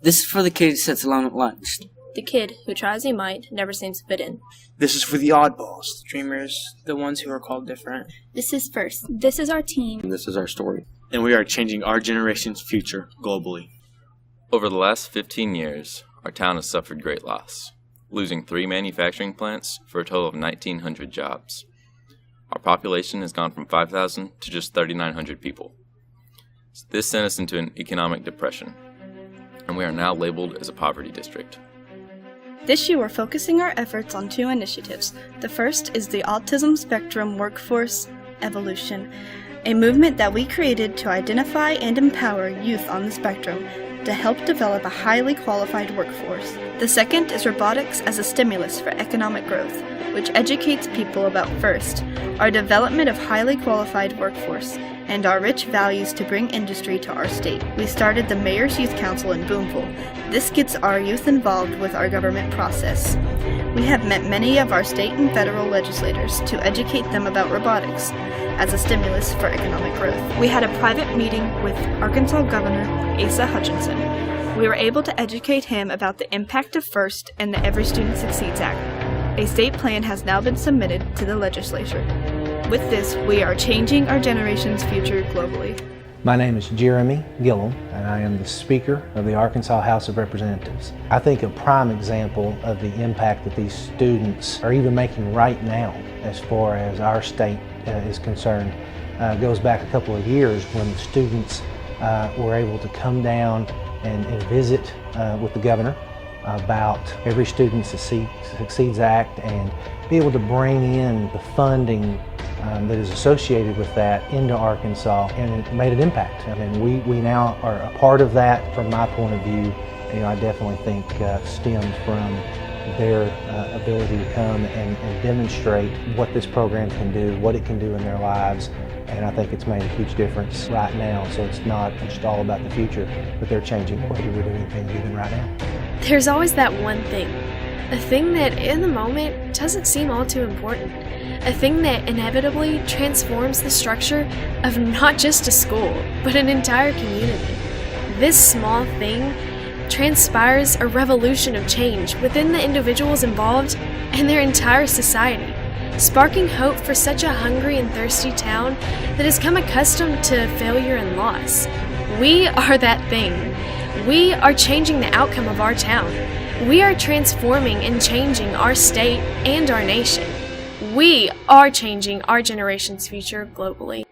This is for the kid who sits alone at lunch. The kid who tries he might never seems to fit in. This is for the oddballs, the dreamers, the ones who are called different. This is first. This is our team. And this is our story. And we are changing our generation's future globally. Over the last 15 years, our town has suffered great loss, losing 3 manufacturing plants for a total of 1,900 jobs. Our population has gone from 5,000 to just 3,900 people. This sent us into an economic depression, and we are now labeled as a poverty district. This year we're focusing our efforts on 2 initiatives. The first is the Autism Spectrum Workforce Evolution, a movement that we created to identify and empower youth on the spectrum to help develop a highly qualified workforce. The second is Robotics as a Stimulus for Economic Growth, which educates people about first, our development of highly qualified workforce, and our rich values to bring industry to our state. We started the Mayor's Youth Council in Boonville. This gets our youth involved with our government process. We have met many of our state and federal legislators to educate them about robotics as a stimulus for economic growth. We had a private meeting with Arkansas Governor Asa Hutchinson. We were able to educate him about the impact of FIRST and the Every Student Succeeds Act. A state plan has now been submitted to the legislature. With this, we are changing our generation's future globally. My name is Jeremy Gillam, and I am the Speaker of the Arkansas House of Representatives. I think a prime example of the impact that these students are even making right now as far as our state is concerned goes back a couple of years when the students were able to come down and visit with the governor about Every Student Succeeds Act and be able to bring in the funding that is associated with that into Arkansas, and it made an impact. I mean, we now are a part of that. From my point of view, I definitely think stems from their ability to come and demonstrate what this program can do, what it can do in their lives, and I think it's made a huge difference right now. So it's not just all about the future, but they're changing the way we're doing things even right now. There's always that one thing. A thing that, in the moment, doesn't seem all too important. A thing that inevitably transforms the structure of not just a school, but an entire community. This small thing transpires a revolution of change within the individuals involved and their entire society, sparking hope for such a hungry and thirsty town that has come accustomed to failure and loss. We are that thing. We are changing the outcome of our town. We are transforming and changing our state and our nation. We are changing our generation's future globally.